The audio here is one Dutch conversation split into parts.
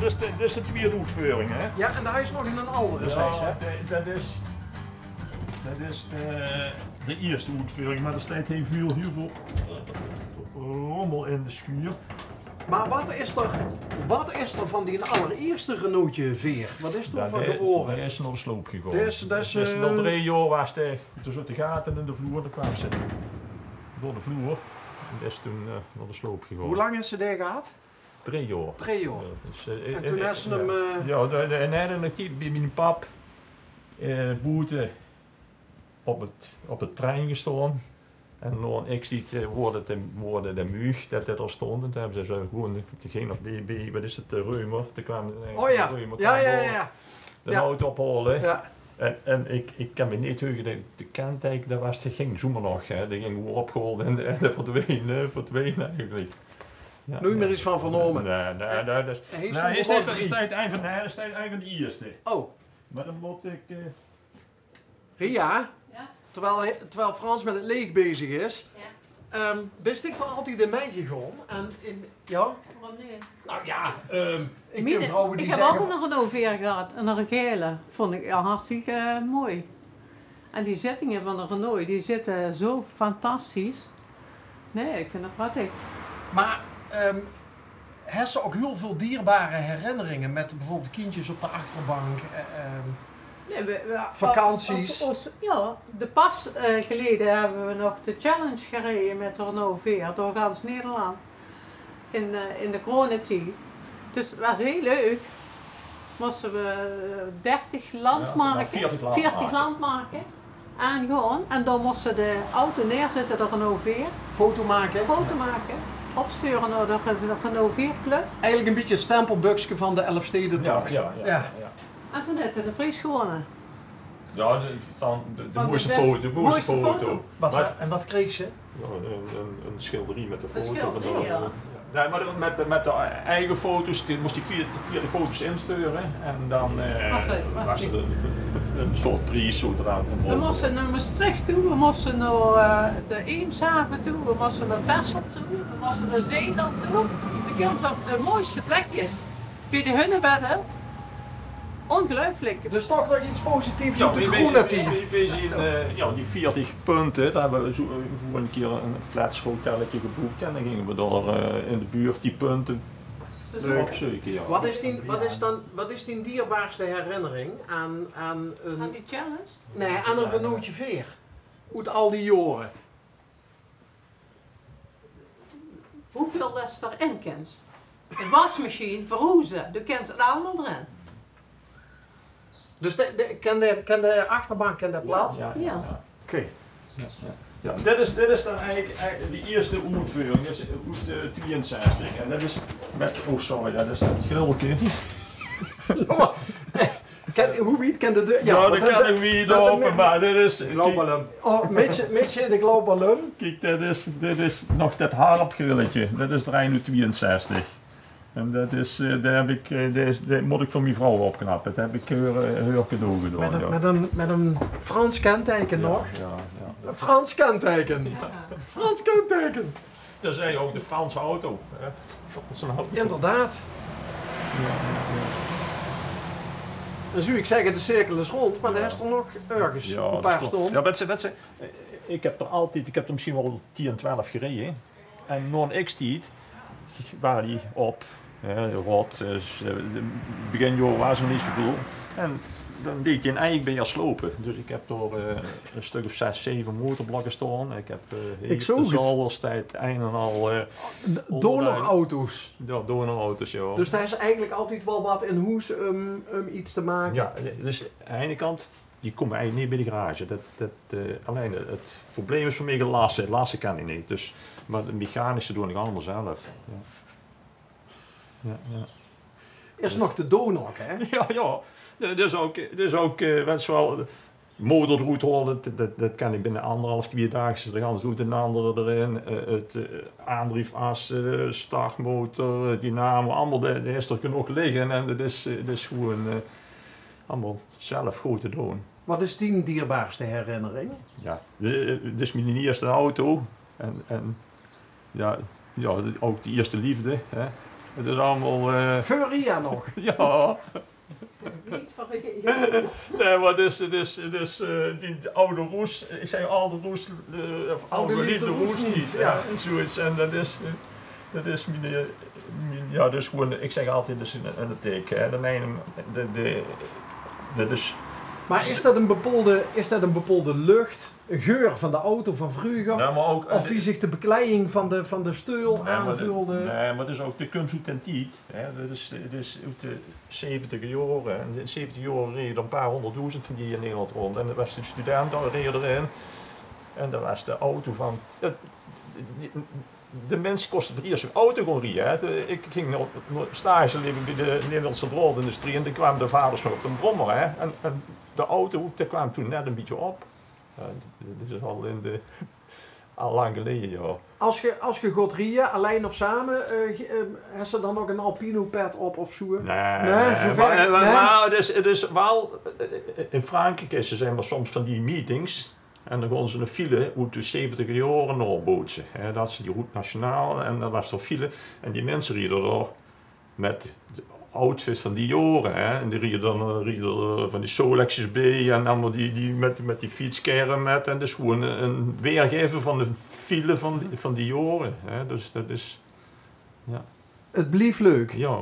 dit is de tweede uitvoering, hè? Ja, en daar is nog in een andere zijs, hè? Dat is de eerste uitvoering, maar er staat heel veel rommel in de schuur. Maar wat is er van die allereerste Renaultje veer? Wat is toen van geboren? Die is naar de sloop gegaan. Dat is nog 3 jaar was er zitten gaten in de vloer, daar kwam ze door de vloer. En die is toen naar de sloop gegaan. Hoe lang is ze daar gehad? 3 jaar. 3 jaar. Dus, En toen hebben ze hem... Ja, en eigenlijk tijd bij mijn pap boete op het trein gestaan. En toen ik zie worden de muug dat er stond. En toen hebben ze gewoon, die ging nog bij wat is het, de Reumer. Toen kwam ja. de auto ophalen. Ja. En ik kan me niet heugen, de kenteken, dat ging zomaar nog. Hè. Die ging gewoon opgehaald en verdween eigenlijk. Ja, Nooit meer iets van vernomen. Nee, dat is... Nee, is het eind van de eerste. Oh. Maar dan moet ik... Ria? Ja? Terwijl Frans met het leeg bezig is, Ja. best ik van altijd in mij gegaan. En ja? Waarom niet? Nou ja, ik ken vrouwen die ik heb zeggen... ook nog een OVR gehad, een gele. Vond ik hartstikke mooi. En die zittingen van de Renault, die zitten zo fantastisch. Nee, ik vind het prettig. Maar hebben ze ook heel veel dierbare herinneringen met bijvoorbeeld kindjes op de achterbank? Nee, Vakanties. Ja, pas geleden hebben we nog de challenge gereden met de Renault VR door gans Nederland. In de coronatijd. Dus het was heel leuk. Moesten we 30 landmarken, 40 landmarken aangaan. En dan moesten de auto neerzetten, de Renault VR. Foto maken. Opsturen naar de Renault VR Club. Eigenlijk een beetje het stempelbuksje van de Elfstedentocht. Ja. En toen heeft de prijs gewonnen. Ja, de mooiste foto. En wat kreeg ze? Ja, een schilderie met de foto. Een schilderie, ja. Nee, maar met de eigen foto's, die moest die vier de foto's insturen en dan was er een soort prijs zo eraan. We moesten naar Maastricht toe, we moesten naar de Eemshaven toe, we moesten naar Texel toe, we moesten naar Zeeland toe. We kwamen op de mooiste plekjes. Bij de hunnebedden. Ongelooflijk. Dus toch nog iets positiefs op de coronatijd. We zien die 40 punten, daar hebben we zo een keer een flats hotelletje geboekt en dan gingen we door in de buurt die punten opzoeken. Ja. Wat is die dierbaarste herinnering aan Aan een... die challenge? Nee, aan een Renaultje veer? Uit al die jaren. Hoeveel les erin kent? De wasmachine, verroezen, de kent het allemaal erin. Dus kan de achterbank plat? Ja. Oké. Ja, dit is dan eigenlijk de eerste uitvoering, dus uit 62 en dat is met, oh sorry, dat is het grilletje. Hoe weet kan de deur? Ja, dat kan ik niet open, maar dit is... Globalum. Oh, beetje de globalum. Kijk, dit is nog dat harpgrilletje, dat is er uit 62. En dat is, daar moet ik voor mijn vrouw opknappen, dat heb ik heel cadeau gedaan. Met een Frans kenteken nog? Ja. Frans kenteken. Frans kenteken. Dat is eigenlijk ook de Franse auto. Hè? Franse auto. Inderdaad. Dan zou ik zeggen, de cirkel is rond, maar daar is er nog ergens een paar stonden. Ja, ik heb er misschien wel 10, 12 gereden. En non-X-tijd waren die op. Rot, begin jaar was er niet zoveel. En dan deed je een eigenlijk bij je slopen. Dus ik heb er een stuk of 6, 7 motorblokken staan. Ik heb de zolderstijd een en al... donorauto's. Ja, donorauto's, ja. Dus daar is eigenlijk altijd wel wat in hoes om iets te maken. Ja, dus aan de ene kant, die komen eigenlijk niet bij de garage. Alleen het probleem is voor mij het laatste kan ik niet. Dus, maar de mechanische doen ik allemaal zelf. Ja. Is nog de donor, hè? Ja. Dat is ook wel motor eruit holen, dat kan ik binnen 1,5, 2 dagen. Dan doet een andere erin, het aandrijfas, startmotor, dynamo, allemaal daar is er genoeg liggen en dat is gewoon allemaal zelf goed te doen. Wat is die dierbaarste herinnering? Ja, dit is mijn eerste auto en ja, ook de eerste liefde. Hè. Het is allemaal... Voor Ria nog. ja. Niet van je. Nee, maar het is die oude roes, ik zeg oude roes, of oude liefde roes niet. Ja. Zoiets. En dat is ja, dus gewoon, ik zeg altijd, dat is een teken. Hè. Dat is... Maar is dat een bepaalde lucht, een geur van de auto van vroeger? Nou, maar ook, Of wie zich de bekleiding van de steul nee, aanvulde? Nee, maar het is ook de kunst uit den tijd. Dat is uit de 70 jaren. En in de 70 jaren reden er een paar honderdduizend van die in Nederland rond. En dat was de student reden erin. En dat was de auto van... De mensen kosten voor eerst een auto gewoon rijden. Ik ging op stage leven bij de Nederlandse droogindustrie en toen kwamen de vaders nog op een brommer. Hè. En de auto, daar kwam toen net een beetje op. Ja, dit is al lang geleden, ja. Als je gaat rijden, alleen of samen, heeft ze dan ook een Alpino pet op of zo? Nee, zover. Maar het is wel... In Frankrijk is er zijn maar soms van die meetings. En dan gaan ze een file uit de 70 jaren doorbootsen. Dat is die route nationaal en dan was er file. En die mensen rieden er met de outfits van die jaren. En die rieden dan van die Solexjes bij en allemaal die met die fietskerren met. En dat is gewoon een weergeven van de file van die jaren. Dus dat is... Ja. Het blieft leuk. Ja.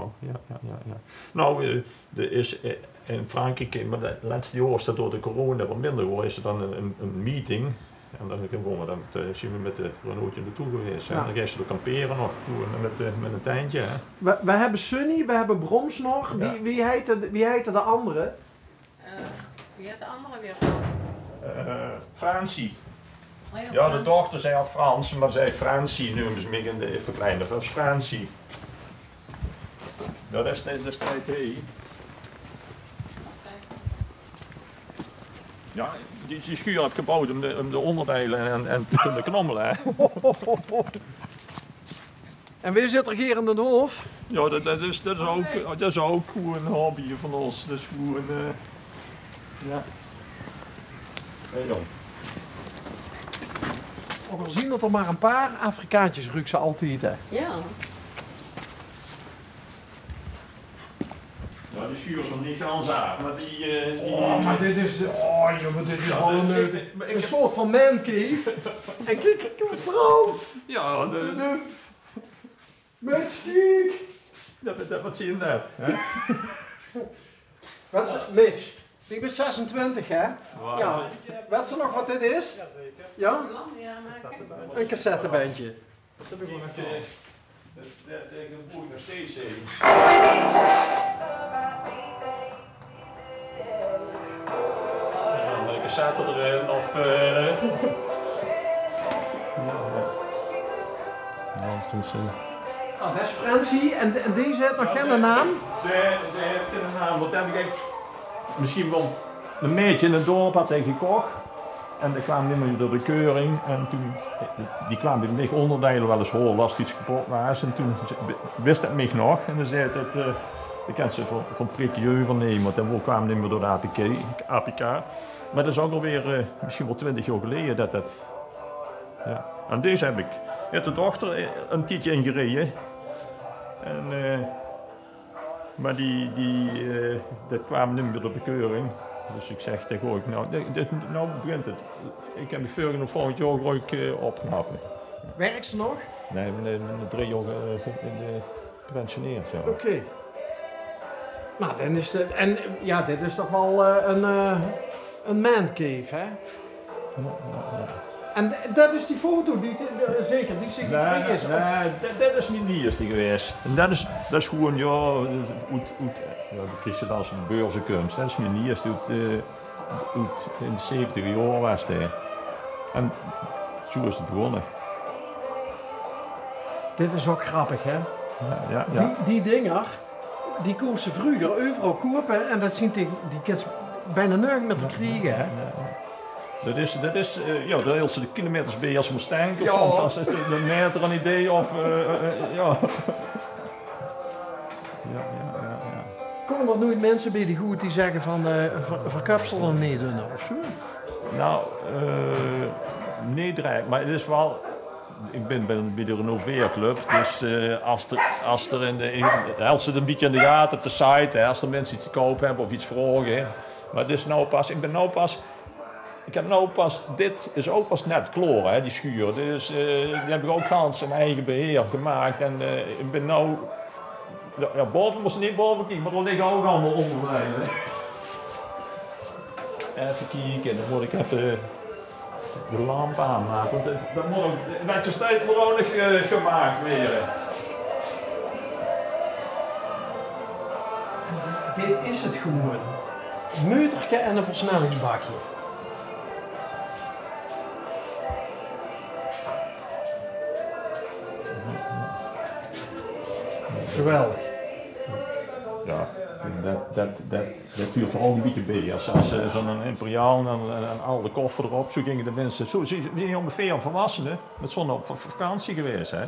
Nou, er is in Frankrijk, maar de laatste jaar is dat door de corona wat minder geworden, is er dan een meeting. En dan zijn we met de Renaultje naartoe geweest. Ja. En dan ga je er kamperen nog, met een tentje. Hè. We hebben Sunny, we hebben Broms nog. Ja. Wie heette de andere? Wie heet de andere weer? Francie. Oh Ja, de dochter zei al Frans, maar zei Francie, nu hebben ze me in de verkleinder. Dat is Francie. Dat is de strijd. Ja, die schuur heb gebouwd om de onderdelen en te kunnen knommelen. Hè. En wie zit er hier in de hoofd? Ja, dat is ook gewoon een hobby van ons. Dat is gewoon, ja. Hey, jong. We zien dat er maar een paar Afrikaantjes ruiken ze altijd. Hè. Ja. Ja, die schuur is nog niet ganz af, maar Maar dit is wel een soort van mancave. En kijk, Frans! Ja, Mitch, kijk! wat zie je net? Hè? Mitch, ik ben 26 hè? Wow. Ja. Weet ze nog wat dit is? Ja? Een cassettebandje. Dat voel ik nog steeds even. Een cassette erin of... Ah, dat is Francie en deze heeft nog geen naam? Die heeft geen naam, want dan heb ik misschien wel een meisje in het dorp had hij gekocht. En die kwam niet meer door de keuring en toen, die kwam bij mij onderdelen wel eens horen, was iets kapot was. En toen wist het mij nog en dan zei het, ik ken ze van Prikieu van nee, want dan kwamen niet meer door de APK. Maar dat is ook alweer misschien wel 20 jaar geleden dat. Ja. En deze heb ik met de dochter een tijdje ingereden. En, maar dat kwam niet meer door de keuring. Dus ik zeg tegen ik, nou begint het. Ik heb me nog volgend jaar opknappen. Werkt ze nog? Nee, ik ben 3 jaar gepensioneerd. Ja. Oké. Nou, dan is het, en ja, dit is toch wel een mancave, hè? Ja. En dat is die foto, die zie ik is. Nee, dat is niet de eerste geweest. En dat is gewoon, ja, de Christendamse beurzenkunst. Dat is niet de eerste, in de 70 jaar was het. En zo is het begonnen. Dit is ook grappig, hè? Ja. Die dinger, die kozen vroeger overal kopen en dat zien die kids bijna nergens meer te krijgen, hè? Dat is daar heel ze de kilometers bij als Mustang, of Ja. soms als het een meter een idee, of ja. Ja. Komen er nooit mensen bij die goed die zeggen van verkapsel hem niet of zo? Nou, nee, dreig, maar het is wel, ik ben bij de Renoveerclub, dus als er houdt ze het een beetje in de gaten op de site, hè, als er mensen iets te koop hebben of iets vragen. Maar dit is nou pas, dit is ook pas net kloren, hè, die schuur. Dus die heb ik ook gans in eigen beheer gemaakt en ik ben nou, ja, boven moest er niet boven kijken, maar er liggen ook allemaal onderblijven. Even kijken, dan moet ik even de lamp aanmaken, want dat moet ook, netjes tijd moet ook nog gemaakt weer. Dit is het gewoon. Een muterke en een versnellingsbakje. Geweldig. Ja, dat duurt er ook een beetje bij. Als zo'n Imperiaal en al de koffer erop, zo gingen de mensen. Zo zijn ongeveer volwassenen met zon op vakantie geweest. Hè?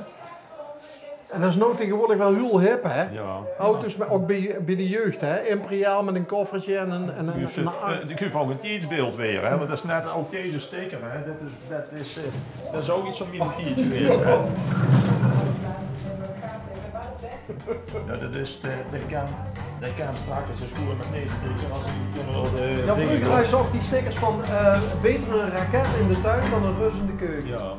En dat is nou tegenwoordig wel heel hip, hè? Ja. Auto's, maar ook bij de jeugd, hè? Imperiaal met een koffertje en een ik geef ook een tijdsbeeld weer, hè? Want dat is net ook deze sticker. Hè? Dat is ook iets van mijn tijd geweest. Hè? Ja, dat kan straks een schoen met neestrikken als Ja, vroeger had je ook die stickers van beter een raket in de tuin dan een Rus in de keuken. Ja.